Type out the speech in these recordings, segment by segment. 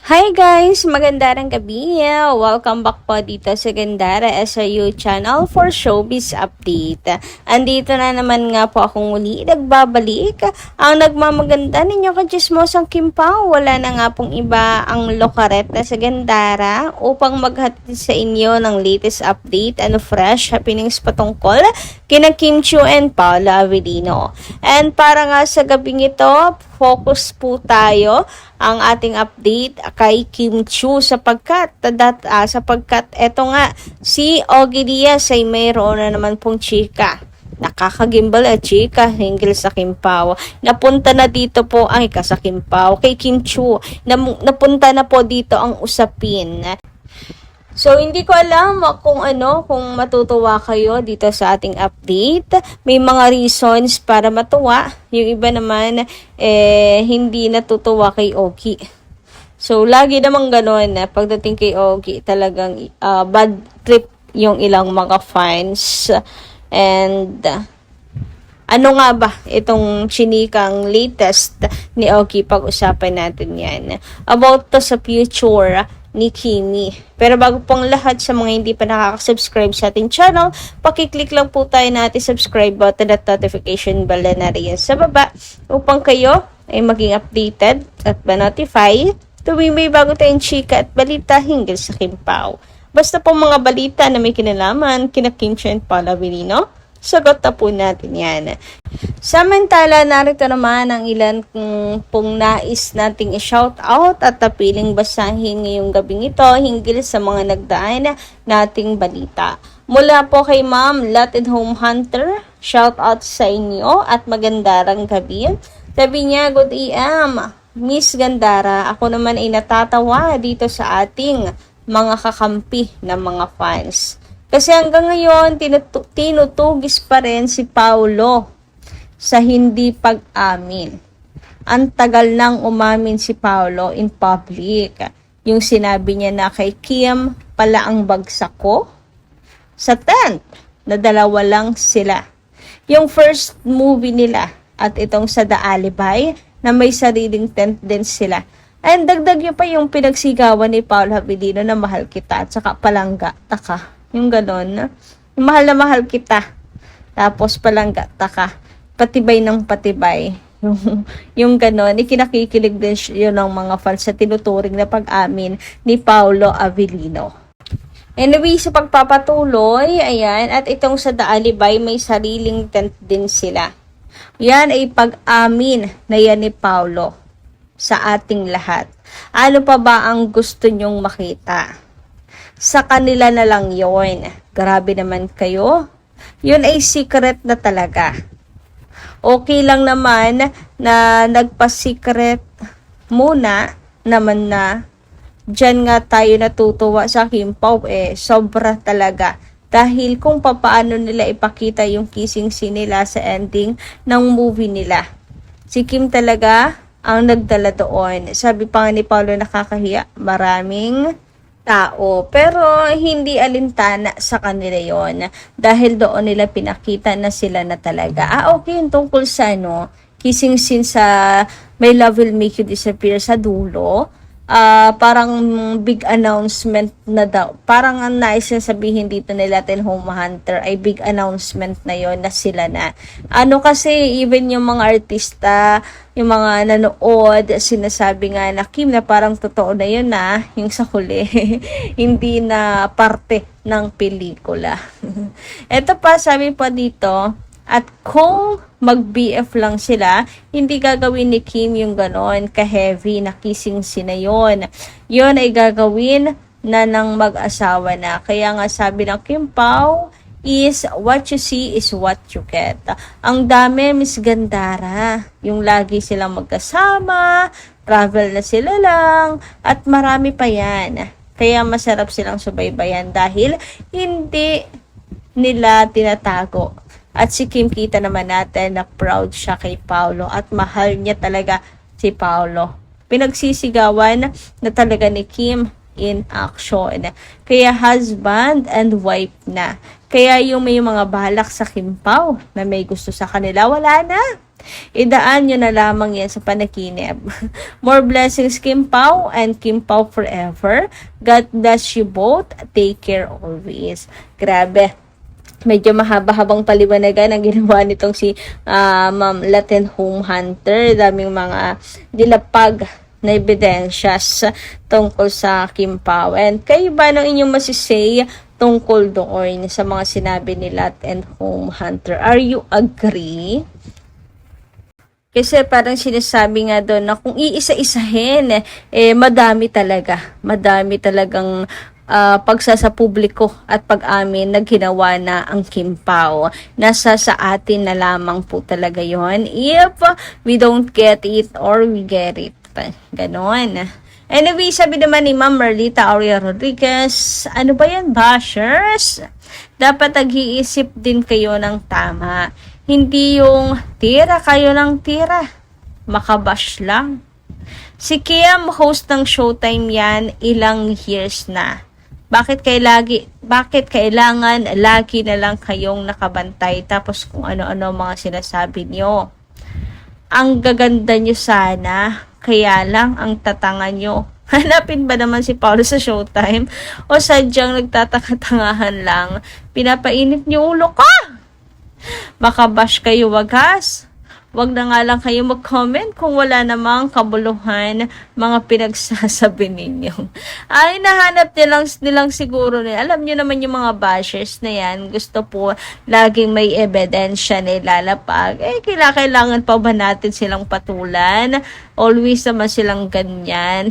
Hi guys! Magandang gabi! Welcome back po dito sa Gandara SRU channel for Showbiz Update. Andito na naman nga po akong muli nagbabalik. Ang nagmamaganda ninyo kachismosang Kim Pao. Wala na nga pong iba ang lokaret na sa Gandara upang maghatid sa inyo ng latest update and fresh happenings patungkol kina Kim Chiu and Paula Avellino. And para nga sa gabing ito, focus po tayo ang ating update kay Kim Chiu sapagkat eto nga si Ogie Diaz ay mayroon na naman pong chika. Nakakagimbal at chika hinggil sa Kim Pao. Napunta na dito po ay sa Kim Pao kay Kim Chiu. Napunta na po dito ang usapin. So, hindi ko alam kung matutuwa kayo dito sa ating update. May mga reasons para matuwa. Yung iba naman, hindi natutuwa kay Ogie. So, lagi namang gano'n na pagdating kay Ogie, talagang bad trip yung ilang mga fans. And, ano nga ba itong chinikang latest ni Ogie? Pag-usapan natin yan. About to sa future ni Kimi. Pero bago pong lahat sa mga hindi pa nakaka-subscribe sa ating channel, pakiclick lang po tayo na ating subscribe button at notification bell na rin sa baba upang kayo ay maging updated at ma-notify tuwing may bago tayong chika at balita hinggil sa Kim Pao. Basta po mga balita na may kinalaman kina Kim Chiu and Paula Avellino, sagot na po natin yan. Samantala, narito naman ang ilan pong nais nating i-shout out at tapiling basahin ngayong gabing ito hinggil sa mga nagdaan nating balita. Mula po kay Ma'am Latin Home Hunter, shout out sa inyo at magandarang gabi. Sabi niya, good AM, Miss Gandara, ako naman ay natatawa dito sa ating mga kakampi ng mga fans. Kasi hanggang ngayon, tinutugis pa rin si Paulo sa hindi pag-amin. Ang tagal nang umamin si Paulo in public. Yung sinabi niya na kay Kim pala ang bagsak ko. Sa tent, na dalawa lang sila. Yung first movie nila at itong sa The Alibi, na may sariling tent din sila. And dagdag yun pa yung pinagsigawan ni Paula Avellino na mahal kita at saka palangga, taka. Yung ganon, yung mahal na mahal kita. Tapos palangga, taka. Patibay ng patibay. Yung ganon, ikinakikilig din yun ng mga fans sa tinuturing na pag-amin ni Paula Avellino. Anyway, sa pagpapatuloy, ayan, at itong sa The Alibi, may sariling tent din sila. Yan ay pag-amin na yan ni Paulo sa ating lahat. Ano pa ba ang gusto nyong makita? Sa kanila na lang yon. Grabe naman kayo. Yun ay secret na talaga. Okay lang naman na nagpa-secret muna naman na dyan nga tayo natutuwa sa Kim Pao. Sobra talaga. Dahil kung papaano nila ipakita yung kissing scene nila sa ending ng movie nila. Si Kim talaga ang nagdala doon. Sabi pa nga ni Paulo, nakakahiya. Maraming tao. Pero hindi alintana sa kanila yon dahil doon nila pinakita na sila na talaga. Okay, yung tungkol sa kissing scene sa My Love Will Make You Disappear sa dulo. Parang big announcement na daw. Parang ang nais na sabihin dito ni Latin Home Hunter ay big announcement na yon na sila na. Kasi even yung mga artista, yung mga nanood, sinasabi nga na Kim na parang totoo na yun na, yung sa huli. Hindi na parte ng pelikula. Ito pa, sabi pa dito, at kung mag-BF lang sila, hindi gagawin ni Kim yung ganon ka-heavy na kissing scene na yun. Yun ay gagawin na ng mag-asawa na. Kaya nga sabi ng Kim Pao, is what you see is what you get. Ang dami, Miss Gandara. Yung lagi silang magkasama, travel na sila lang, at marami pa yan. Kaya masarap silang subaybayan dahil hindi nila tinatago. At si Kim, kita naman natin na proud siya kay Paulo at mahal niya talaga si Paulo. Pinagsisigawan na talaga ni Kim in action. Kaya husband and wife na. Kaya yung may mga balak sa Kim Pao na may gusto sa kanila, wala na. Idaan nyo na lamang yan sa panaginip. More blessings, Kim Pao and Kim Pao forever. God bless you both. Take care always. Grabe. Medyo mahaba-habang paliwanagan ang ginawa nitong si Ma'am Latin Home Hunter. Daming mga dilapag na ebidensyas tungkol sa Kim Pao. And kayo ba ano inyong masisay tungkol doon sa mga sinabi ni Latin Home Hunter? Are you agree? Kasi parang sinasabi nga doon na kung iisa-isahin, madami talagang pagsasa publiko at pag-amin na ginawa na ang Kim Pao. Nasa sa atin na lamang po talaga yon if we don't get it or we get it. Ganon. Anyway, sabi naman ni Ma'am Merlita Aurea Rodriguez, ano ba yan, bashers? Dapat nag-iisip din kayo ng tama. Hindi yung tira kayo ng tira. Makabash lang. Si Kim, host ng Showtime yan, ilang years na. Bakit kailangan lagi na lang kayong nakabantay tapos kung ano-ano mga sinasabi nyo? Ang gaganda nyo sana, kaya lang ang tatanga nyo. Hanapin ba naman si Paolo sa Showtime? O sadyang nagtataka-tangahan lang? Pinapainit nyo ulo ka! Baka bash kayo wagas. Wag na nga lang kayo mag-comment kung wala namang kabuluhan mga pinagsasabi ninyo. Ay, nahanap nilang siguro nila. Alam nyo naman yung mga bashers na yan. Gusto po laging may ebidensya na ilalapag. Kailangan pa ba natin silang patulan? Always naman silang ganyan.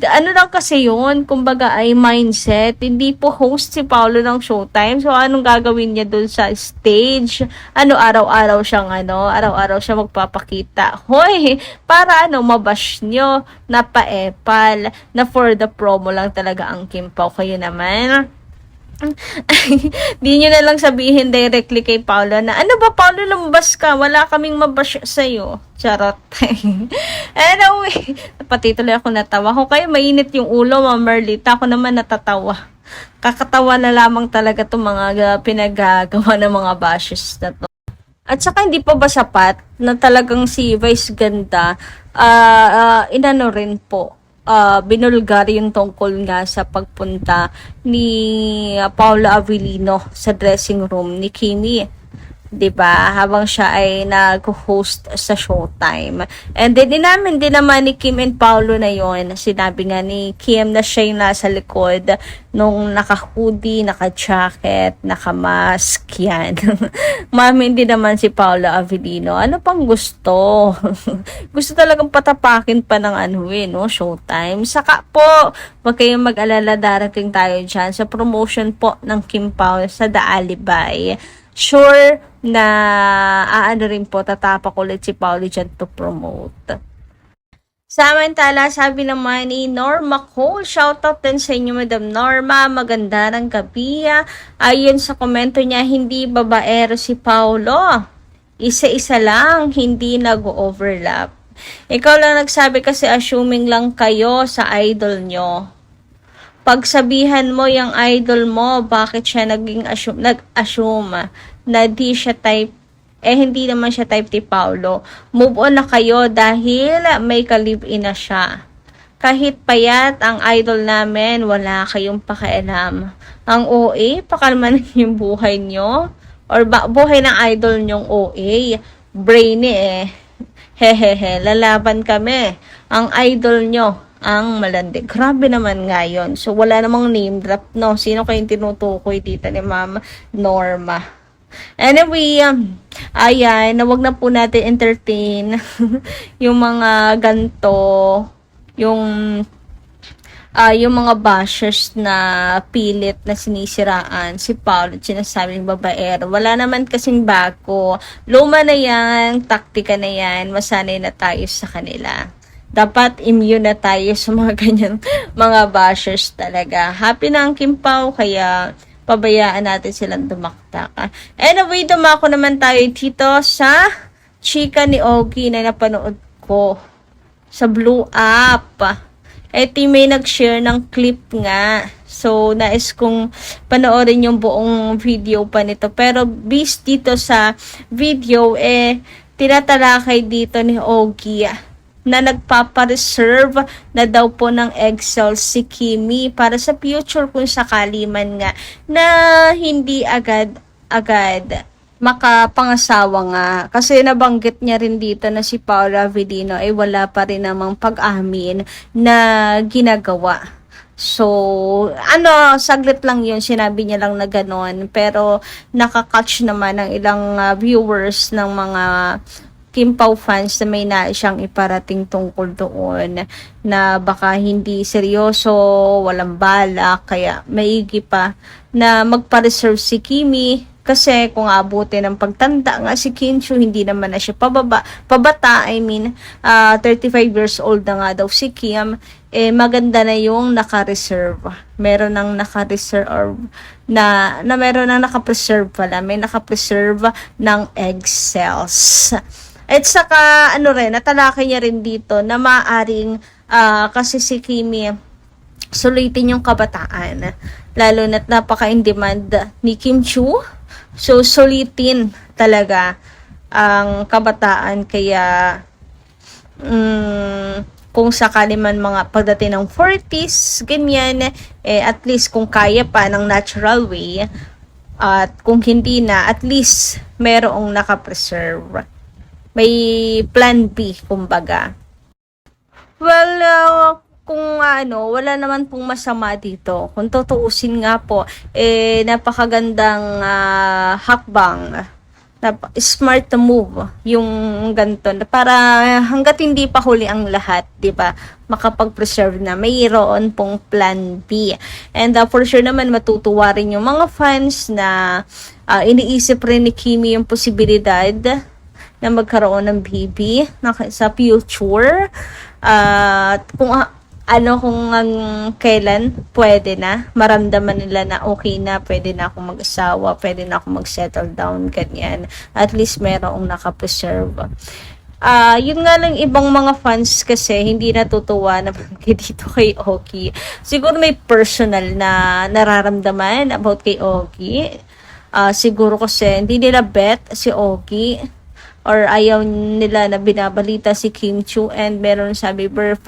Ano lang kasi yun? Kumbaga ay mindset. Hindi po host si Paolo ng Showtime. So, anong gagawin niya dun sa stage? Araw-araw siya magpapakita. Hoy, para mabash nyo, napaepal, na for the promo lang talaga ang Kim Pao. Kayo naman. Di nyo na lang sabihin directly kay Paolo na, ano ba Paolo, lumabas ka? Wala kaming mabash sa'yo. Charot. Anyway, pati tuloy ako natawa. Kung kayo mainit yung ulo, Ma'am Merlita, ako naman natatawa. Kakatawa na lamang talaga itong mga pinagagawa ng mga bashes na to. At saka hindi pa ba sapat na talagang si Vice Ganda inano rin po, binulgar yung tungkol nga sa pagpunta ni Paula Avellino sa dressing room ni Kimi. 'Di ba? Habang siya ay nag-host sa Showtime. And then din naman ni Kim and Paolo na yon. Sinabi nga ni Kim na siya yung nasa likod nung naka-hoodie, naka-jacket, naka-mask yan. Mami, hindi naman si Paula Avellino. Ano pang gusto? Gusto talagang patapakin pa ng Showtime. Saka po, wag kayong mag-alala, darating tayo dyan sa promotion po ng Kim Pao sa The Alibay. Sure na rin po, tatapak ulit si Paolo dyan to promote. Samantala, sabi naman ni Norma Cole, shoutout din sa inyo, Madam Norma, maganda ng gabi. Ayun sa komento niya, hindi babaero si Paolo. Isa-isa lang, hindi nag-overlap. Ikaw lang nagsabi kasi assuming lang kayo sa idol nyo. Pagsabihan mo yung idol mo, bakit siya nag-assume na di siya type, hindi naman siya type ni Paolo. Move on na kayo dahil may ka-live-in na siya. Kahit payat ang idol namin, wala kayong pakialam. Ang OA, pakalman yung buhay nyo. Or buhay ng idol nyong OA. Brainy Hehehe, lalaban kami. Ang idol nyo ang malandi. Grabe naman ngayon. So, wala namang name drop, no? Sino kayong tinutukoy dito ni Ma'am Norma? Anyway, ayan, na wag na po natin entertain yung mga ganto, yung mga bashers na pilit na sinisiraan si Paolo at sinasabing babaero. Wala naman kasing bago. Luma na yan, taktika na yan, masanay na tayo sa kanila. Dapat immune na tayo sa mga ganyan mga bashers talaga. Happy na ang Kim Pao, kaya pabayaan natin silang dumaktak. Anyway, dumako naman tayo dito sa chika ni Ogie na napanood ko sa Blue App. May nag-share ng clip nga. So, nais kong panoorin yung buong video pa nito. Pero, based dito sa video, tinatalakay dito ni Ogie na nagpapareserve na daw po ng egg cells si Kimi para sa future kung sakali man nga na hindi agad makapangasawa nga. Kasi nabanggit niya rin dito na si Paula Avellino ay wala pa rin namang pag-amin na ginagawa. So, saglit lang yun, sinabi niya lang na gano'n. Pero, nakakatch naman ng ilang viewers ng mga Kim Pao fans na may nais siyang iparating tungkol doon na baka hindi seryoso, walang balak, kaya maigi pa na magpa-reserve si Kimi kasi kung abutin ng pagtanda nga si Kim Chiu, hindi naman na siya pabata, 35 years old na nga daw si Kim, maganda na yung naka-reserve. Meron nang naka-reserve meron nang naka-preserve pala, may naka-preserve ng egg cells. At saka, natalakay niya rin dito na maaring kasi si Kimi sulitin yung kabataan. Lalo na't napaka-in-demand ni Kim Chiu. So, sulitin talaga ang kabataan. Kaya, kung sakali man mga pagdating ng 40s, ganyan, at least kung kaya pa ng natural way, at kung hindi na, at least merong nakapreserve. May plan B, kumbaga. Well, kung wala naman pong masama dito. Kung tutuusin nga po, napakagandang hakbang. Smart to move yung ganito. Para hanggat hindi pa huli ang lahat, di ba? Makapag-preserve na. Mayroon pong plan B. And for sure naman matutuwa rin yung mga fans na iniisip rin ni Kimi yung posibilidad na magkaroon ng baby sa future. Kung kailan pwede na, maramdaman nila na okay na, pwede na akong mag-asawa, pwede na akong mag-settle down, ganyan. At least merong nakapreserve. Yun nga lang, ibang mga fans kasi hindi natutuwa naman dito kay Ogie. Siguro may personal na nararamdaman about kay Ogie. Siguro kasi hindi nila bet si Ogie, or ayaw nila na binabalita si Kim Chiu, and meron sabi very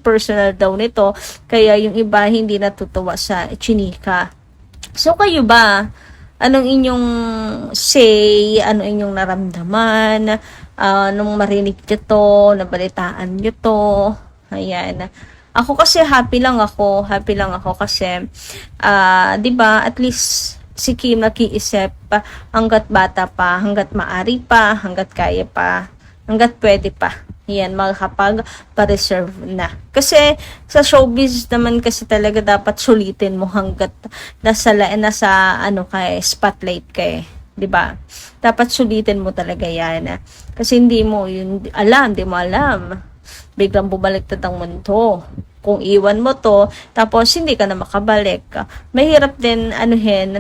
personal daw nito, kaya yung iba hindi natutuwa sa chinika. So kayo ba, anong inyong say, ano inyong naramdaman, nung marinig nyo to, nabalitaan nyo to? Ayan. Ako kasi happy lang ako kasi 'di ba, at least si Kim nag-iisip hanggat bata pa, hanggat maari pa, hanggat kaya pa, hanggat pwede pa. Yan, makakapag-reserve na. Kasi sa showbiz naman kasi talaga dapat sulitin mo hanggat nasa spotlight ka, 'di ba? Dapat sulitin mo talaga 'yan. Kasi hindi mo alam. Biglang bumaliktad ang mundo. Kung iwan mo to, tapos hindi ka na makabalik, mahirap din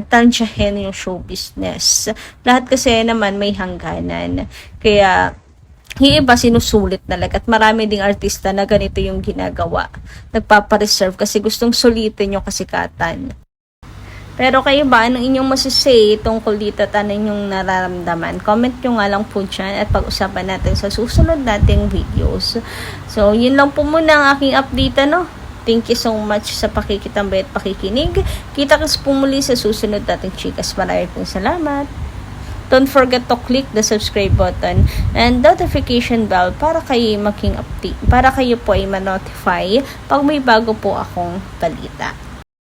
tansyahin yung show business. Lahat kasi naman may hangganan. Kaya, yung iba sinusulit talaga. At marami ding artista na ganito yung ginagawa. Nagpapareserve kasi gustong sulitin yung kasikatan. Pero kayo ba, anong inyong masasay tungkol dito at ano inyong nararamdaman? Comment nyo nga lang po dyan at pag-usapan natin sa susunod nating videos. So, yun lang po muna ang aking update, Thank you so much sa pakikitambay at pakikinig. Kita kasi po muli sa susunod nating chikas. Maraming pong salamat. Don't forget to click the subscribe button and notification bell para kayo po ay ma-notify pag may bago po akong balita.